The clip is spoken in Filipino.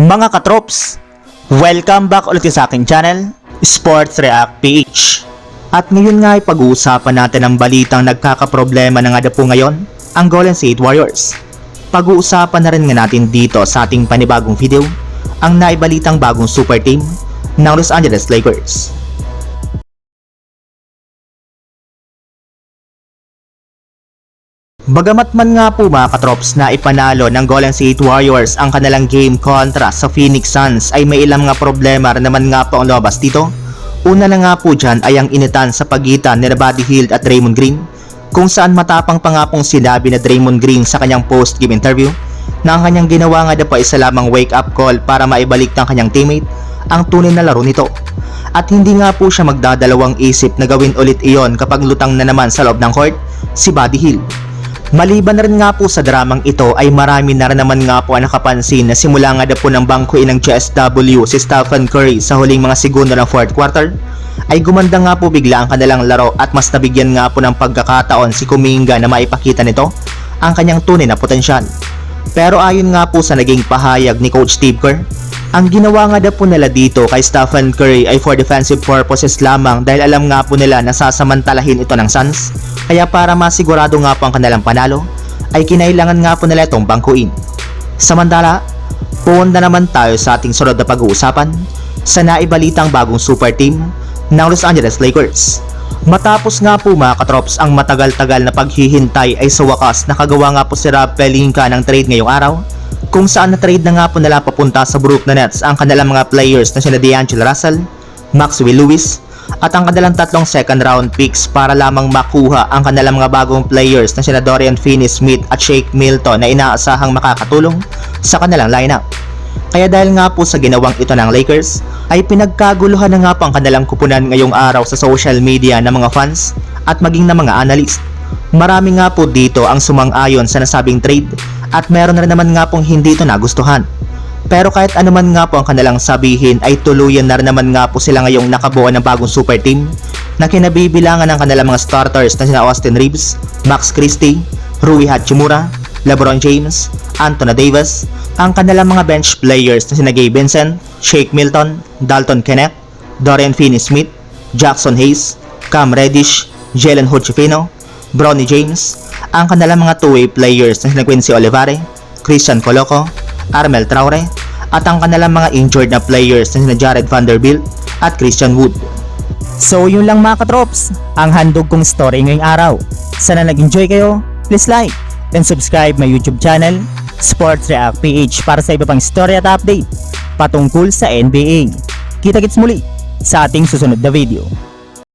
Mga katrops, welcome back ulit sa aking channel, Sports React PH. At ngayon nga ay pag-uusapan natin ang balitang nagkakaproblema na nga po ngayon, ang Golden State Warriors. Pag-uusapan na rin nga natin dito sa ating panibagong video, ang naibalitang bagong super team ng Los Angeles Lakers. Bagamat man nga po mga katrops na ipanalo ng Golden State Warriors ang kanilang game kontra sa Phoenix Suns, ay may ilang nga problema rin naman nga po ang lumabas dito. Una na nga po dyan ay ang initan sa pagitan ni Buddy Hield at Draymond Green, kung saan matapang pa nga pong sinabi na Draymond Green sa kanyang post-game interview na ang kanyang ginawa nga daw pa isa lamang wake-up call para maibalik ng kanyang teammate ang tunay na laro nito. At hindi nga po siya magdadalawang isip na gawin ulit iyon kapag lutang na naman sa loob ng court si Buddy Hield. Maliban na rin nga po sa dramang ito ay marami na rin naman nga po ang nakapansin na simula nga po ng bangkuin ng GSW si Stephen Curry sa huling mga segundo ng fourth quarter, ay gumanda nga po bigla ang kanilang laro at mas nabigyan nga po ng pagkakataon si Kuminga na maipakita nito ang kanyang tunay na potensyal. Pero ayon nga po sa naging pahayag ni Coach Steve Kerr, ang ginawa nga po nila dito kay Stephen Curry ay for defensive purposes lamang dahil alam nga po nila na sasamantalahin ito ng Suns. Kaya para masigurado nga po ang kanilang panalo, ay kinailangan nga po nila itong bangkuin. Samantala, pumunta naman tayo sa ating sunod na pag-uusapan sa naibalitang bagong super team ng Los Angeles Lakers. Matapos nga po mga katrops ang matagal-tagal na paghihintay ay sa wakas nakagawa nga po si Rob Pelinka ng trade ngayong araw, kung saan na-trade na nga po nila papunta sa Brooklyn Nets ang kanilang mga players na sina D'Angelo Russell, Maxwell Lewis, at ang kanilang tatlong second round picks para lamang makuha ang kanilang mga bagong players na sina Dorian Finney-Smith at Shake Milton na inaasahang makakatulong sa kanilang lineup. Kaya dahil nga po sa ginawang ito ng Lakers, ay pinagkaguluhan na nga po ang kanilang kupunan ngayong araw sa social media ng mga fans at maging ng mga analyst. Marami nga po dito ang sumang-ayon sa nasabing trade at meron na rin naman nga pong hindi ito nagustuhan. Pero kahit anuman nga po ang kanilang sabihin ay tuluyan na rin naman nga po sila ngayong nakabuo ng bagong super team na kinabibilangan ng kanilang mga starters na sina Austin Reeves, Max Christie, Rui Hachimura, LeBron James, Anthony Davis, ang kanilang mga bench players na sina Gabe Vincent, Shake Milton, Dalton Kenneth, Dorian Finney-Smith, Jackson Hayes, Cam Reddish, Jalen Hood-Schifino, Bronny James, ang kanilang mga two-way players na sina Quincy Olivare, Christian Coloco, Armel Traore, at ang kanilang mga injured na players na sina Jared Vanderbilt at Christian Wood. So yun lang mga katrops, ang handog kong story ngayong araw. Sana nag-enjoy kayo, please like and subscribe my YouTube channel, Sports React PH, para sa iba pang story at update patungkol sa NBA. Kita-kits muli sa ating susunod na video.